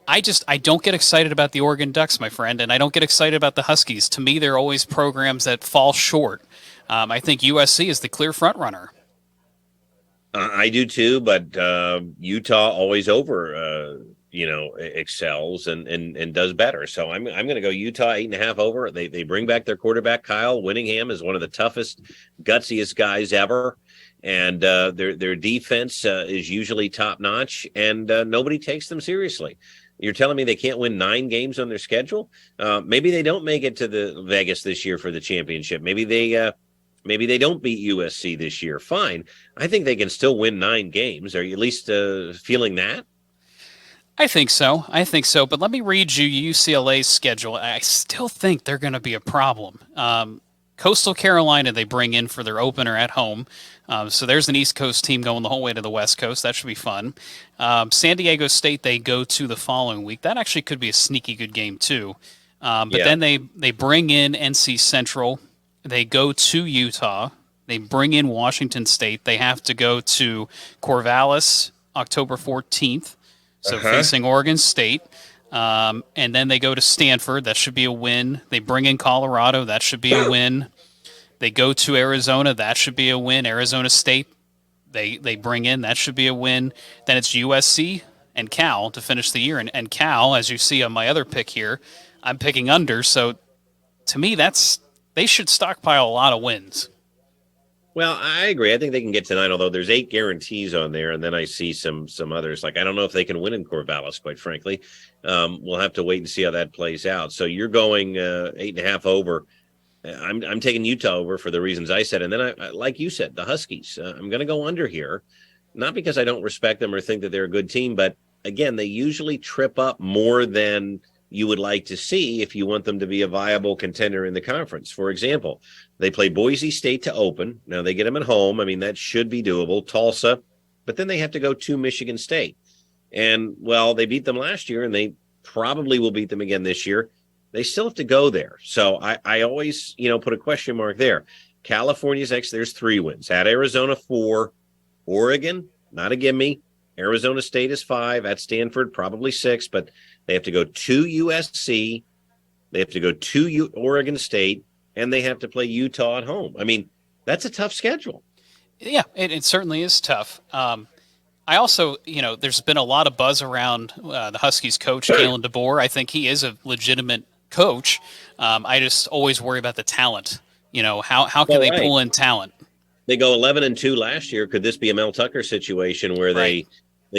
I don't get excited about the Oregon Ducks, my friend, and I don't get excited about the Huskies. To me, they're always programs that fall short. I think USC is the clear front runner. I do too, but Utah always excels and does better. So I'm going to go Utah 8.5 over. They bring back their quarterback. Kyle Whittingham is one of the toughest, gutsiest guys ever. And their defense is usually top notch, and nobody takes them seriously. You're telling me they can't win 9 games on their schedule? Maybe they don't make it to the Vegas this year for the championship. Maybe they don't beat USC this year. Fine. I think they can still win 9 games. Are you at least feeling that? I think so. But let me read you UCLA's schedule. I still think they're going to be a problem. Coastal Carolina, they bring in for their opener at home. So there's an East Coast team going the whole way to the West Coast. That should be fun. San Diego State, they go to the following week. That actually could be a sneaky good game, too. Then they bring in NC Central. They go to Utah. They bring in Washington State. They have to go to Corvallis October 14th. So facing Oregon State. And then they go to Stanford. That should be a win. They bring in Colorado. That should be a win. They go to Arizona. That should be a win. Arizona State, they bring in. That should be a win. Then it's USC and Cal to finish the year. And Cal, as you see on my other pick here, I'm picking under. So to me, they should stockpile a lot of wins. Well, I agree. I think they can get to 9, although there's 8 guarantees on there, and then I see some others. Like, I don't know if they can win in Corvallis, quite frankly. We'll have to wait and see how that plays out. So you're going 8.5 over. I'm taking Utah over for the reasons I said. And then, I like you said, the Huskies. I'm going to go under here, not because I don't respect them or think that they're a good team, but, again, they usually trip up more than you would like to see if you want them to be a viable contender in the conference. For example, they play Boise State to open. Now they get them at home. I mean, that should be doable. Tulsa, but then they have to go to Michigan State. And, well, they beat them last year, and they probably will beat them again this year. They still have to go there. So I always, put a question mark there. California's next. There's 3 wins. At Arizona, 4. Oregon, not a gimme. Arizona State is 5. At Stanford, probably 6. But they have to go to USC. They have to go to Oregon State. And they have to play Utah at home. I mean, that's a tough schedule. Yeah, it certainly is tough. I also, there's been a lot of buzz around the Huskies coach, Kalen DeBoer. I think he is a legitimate coach. I just always worry about the talent. How can they pull in talent? They go 11-2 last year. Could this be a Mel Tucker situation where they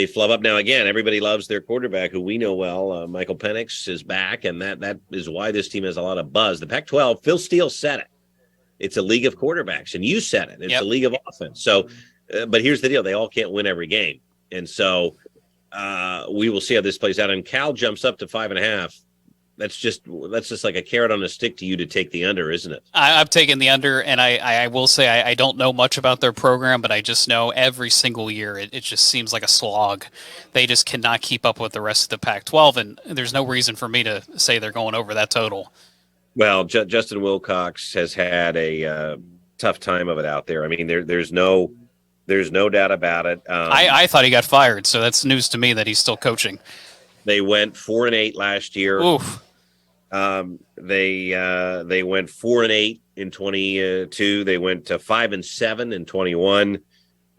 flub up? Now, again, everybody loves their quarterback, who we know well. Michael Penix is back, and that is why this team has a lot of buzz. The Pac-12, Phil Steele said it. It's a league of quarterbacks, and you said it. It's a league of offense. So, but here's the deal. They all can't win every game. And so we will see how this plays out. And Cal jumps up to 5.5. That's just like a carrot on a stick to you to take the under, isn't it? I've taken the under, and I will say I don't know much about their program, but I just know every single year it just seems like a slog. They just cannot keep up with the rest of the Pac-12, and there's no reason for me to say they're going over that total. Well, Justin Wilcox has had a tough time of it out there. I mean, there's no doubt about it. I thought he got fired, so that's news to me that he's still coaching. They went 4-8 last year. Oof. They went 4-8 in 22. They went to 5-7 in 21.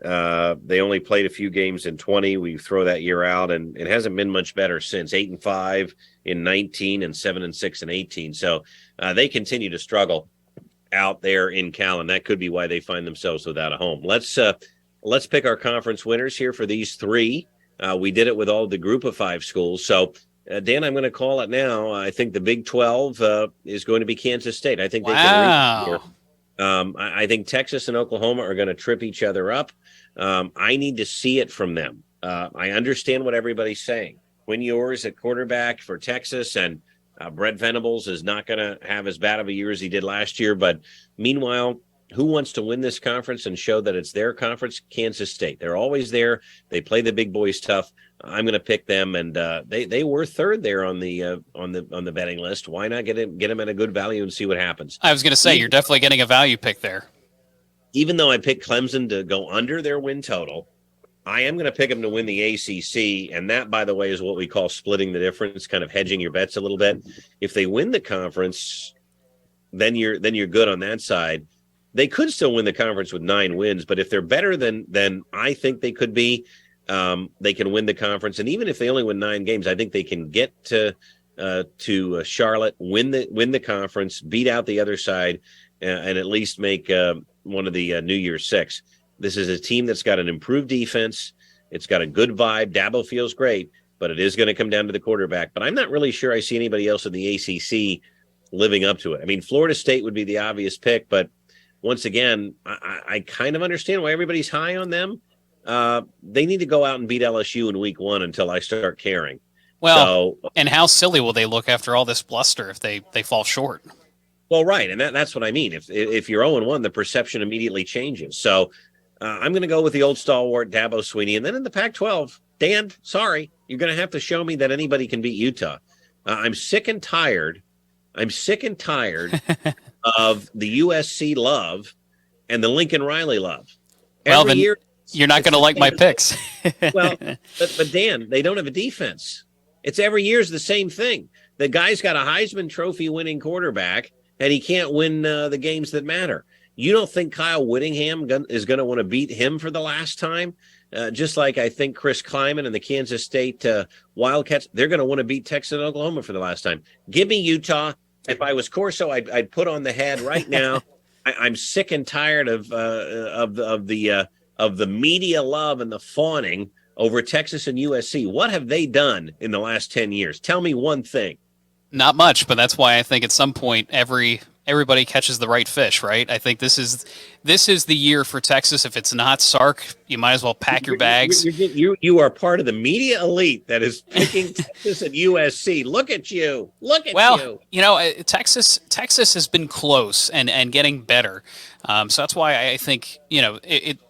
They only played a few games in 20. We throw that year out, and it hasn't been much better since. 8-5 in 19 and 7-6 in 18. So they continue to struggle out there in Cal, and that could be why they find themselves without a home. Let's pick our conference winners here for these three. We did it with all the group of 5 schools. So Dan, I'm going to call it now. I think the Big 12 is going to be Kansas State. I think they can reach here. I think Texas and Oklahoma are going to trip each other up. I need to see it from them. I understand what everybody's saying. Quinn Ewers at quarterback for Texas, and Brett Venables is not going to have as bad of a year as he did last year. But meanwhile, who wants to win this conference and show that it's their conference? Kansas State. They're always there. They play the big boys tough. I'm going to pick them, and they were third there on the betting list. Why not get them at a good value and see what happens? I was going to say, you're definitely getting a value pick there. Even though I picked Clemson to go under their win total, I am going to pick them to win the ACC, and that, by the way, is what we call splitting the difference, kind of hedging your bets a little bit. If they win the conference, then you're good on that side. They could still win the conference with 9 wins, but if they're better than I think they could be, they can win the conference. And even if they only win 9 games, I think they can get to Charlotte, win the conference, beat out the other side, and at least make one of the New Year's Six. This is a team that's got an improved defense. It's got a good vibe. Dabo feels great, but it is going to come down to the quarterback. But I'm not really sure I see anybody else in the ACC living up to it. I mean, Florida State would be the obvious pick, but once again, I kind of understand why everybody's high on them. They need to go out and beat LSU in week 1 until I start caring. Well, and how silly will they look after all this bluster if they fall short? Well, right, and that's what I mean. If you're 0-1, the perception immediately changes. So I'm going to go with the old stalwart Dabo Swinney. And then in the Pac-12, Dan, sorry, you're going to have to show me that anybody can beat Utah. I'm sick and tired of the USC love and the Lincoln Riley love. Well, then year, you're not going to like my picks. Well, but Dan, they don't have a defense. It's every year's the same thing. The guy's got a Heisman Trophy winning quarterback, and he can't win the games that matter. You don't think Kyle Whittingham is going to want to beat him for the last time? Just like I think Chris Kleiman and the Kansas State Wildcats, they're going to want to beat Texas and Oklahoma for the last time. Give me Utah. If I was Corso, I'd put on the head right now. I'm sick and tired of the media love and the fawning over Texas and USC. What have they done in the last 10 years? Tell me one thing. Not much, but that's why I think at some point everybody catches the right fish, right? I think this is the year for Texas. If it's not Sark, you might as well pack your bags. You are part of the media elite that is picking Texas and USC. Look at you. Look at you. Well, Texas has been close and getting better. So that's why I think,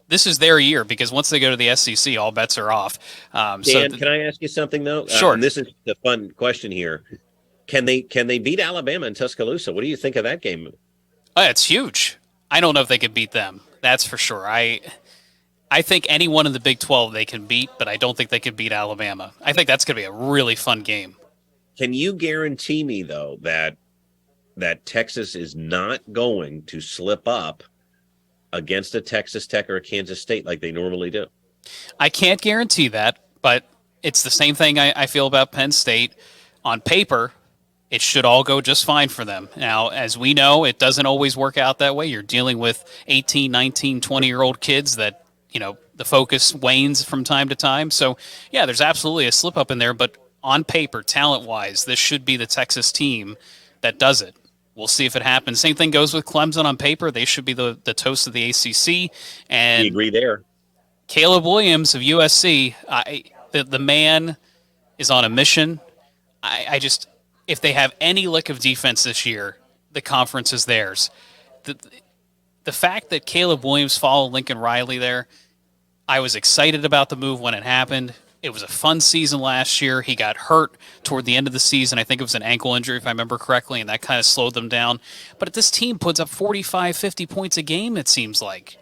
this is their year, because once they go to the SEC, all bets are off. Dan, can I ask you something, though? Sure. And this is the fun question here. Can they beat Alabama in Tuscaloosa? What do you think of that game? It's huge. I don't know if they could beat them. That's for sure. I think anyone in the Big 12 they can beat, but I don't think they could beat Alabama. I think that's going to be a really fun game. Can you guarantee me, though, that Texas is not going to slip up against a Texas Tech or a Kansas State like they normally do? I can't guarantee that, but it's the same thing I feel about Penn State. On paper, it should all go just fine for them. Now, as we know, it doesn't always work out that way. You're dealing with 18, 19, 20-year-old kids that, the focus wanes from time to time. So, yeah, there's absolutely a slip-up in there, but on paper, talent-wise, this should be the Texas team that does it. We'll see if it happens. Same thing goes with Clemson on paper. They should be the toast of the ACC. And we agree there. Caleb Williams of USC, the man is on a mission. I just, if they have any lick of defense this year, the conference is theirs. The fact that Caleb Williams followed Lincoln Riley there, I was excited about the move when it happened. It was a fun season last year. He got hurt toward the end of the season. I think it was an ankle injury, if I remember correctly, and that kind of slowed them down. But this team puts up 45, 50 points a game, it seems like.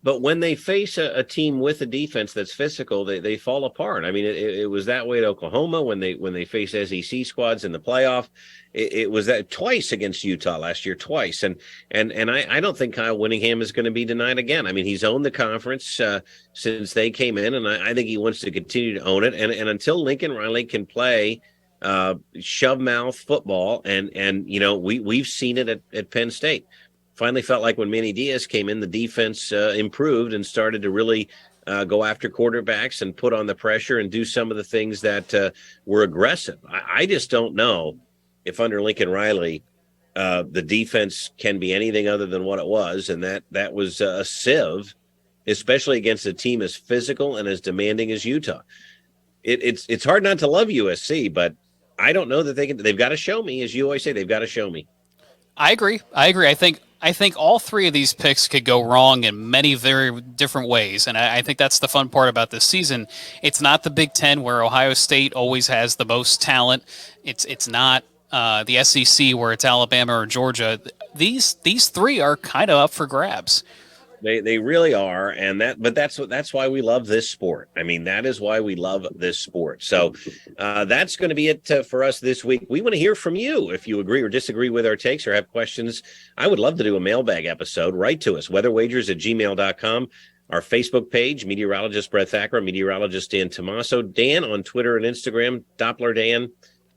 But when they face a team with a defense that's physical, they fall apart. I mean, it was that way at Oklahoma when they face SEC squads in the playoff. It was that twice against Utah last year, twice. And I don't think Kyle Whittingham is going to be denied again. I mean, he's owned the conference since they came in, and I think he wants to continue to own it. And until Lincoln Riley can play shove mouth football, and we've seen it at Penn State. Finally felt like when Manny Diaz came in, the defense improved and started to really go after quarterbacks and put on the pressure and do some of the things that were aggressive. I just don't know if under Lincoln Riley, the defense can be anything other than what it was, and that was a sieve, especially against a team as physical and as demanding as Utah. It's hard not to love USC, but I don't know that they can. They've got to show me, as you always say, they've got to show me. I agree. I think all three of these picks could go wrong in many very different ways, and I think that's the fun part about this season. It's not the Big Ten where Ohio State always has the most talent. It's not the SEC where it's Alabama or Georgia. These three are kind of up for grabs. They really are, but that's why we love this sport. I mean, that is why we love this sport. So that's going to be it for us this week. We want to hear from you if you agree or disagree with our takes or have questions. I would love to do a mailbag episode. Write to us, weatherwagers@gmail.com. Our Facebook page, meteorologist Brett Thacker, meteorologist Dan Tomaso, Dan on Twitter and Instagram, Doppler Dan.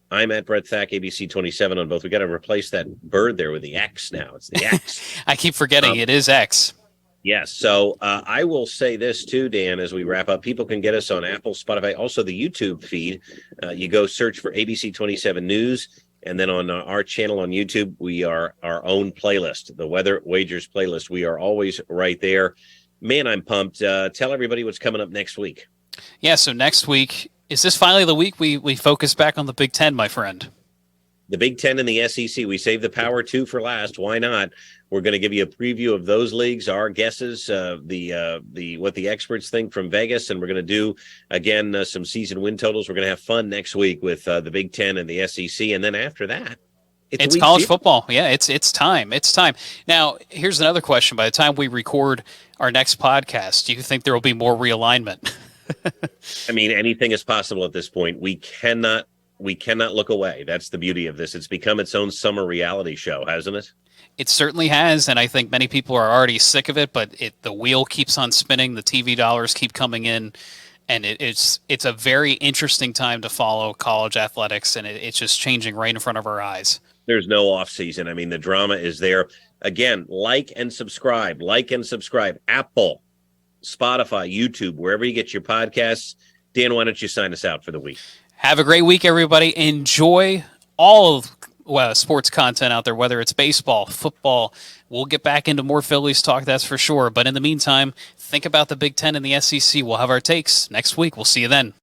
I'm at Brett Thack, ABC27 on both. We got to replace that bird there with the X now. It's the X. I keep forgetting it is X. Yes. So I will say this too, Dan, as we wrap up. People can get us on Apple, Spotify, also the YouTube feed. You go search for ABC 27 News. And then on our channel on YouTube, we are our own playlist, the Weather Wagers playlist. We are always right there. Man, I'm pumped. Tell everybody what's coming up next week. Yeah, so next week, is this finally the week we focus back on the Big Ten, my friend? The Big Ten and the SEC. We saved the Power 2 for last. Why not? We're going to give you a preview of those leagues, our guesses, what the experts think from Vegas, and we're going to do again some season win totals. We're going to have fun next week with the Big Ten and the SEC, and then after that, it's college football. Yeah, it's time. It's time. Now, here's another question. By the time we record our next podcast, do you think there will be more realignment? I mean, anything is possible at this point. We cannot look away. That's the beauty of this. It's become its own summer reality show, hasn't it? It certainly has, and I think many people are already sick of it, but the wheel keeps on spinning, the TV dollars keep coming in, and it's a very interesting time to follow college athletics, and it's just changing right in front of our eyes. There's no off season. I mean, the drama is there. Again, like and subscribe. Apple, Spotify, YouTube, wherever you get your podcasts. Dan, why don't you sign us out for the week? Have a great week, everybody. Enjoy all of sports content out there, whether it's baseball, football. We'll get back into more Phillies talk, that's for sure. But in the meantime, think about the Big Ten and the SEC. We'll have our takes next week. We'll see you then.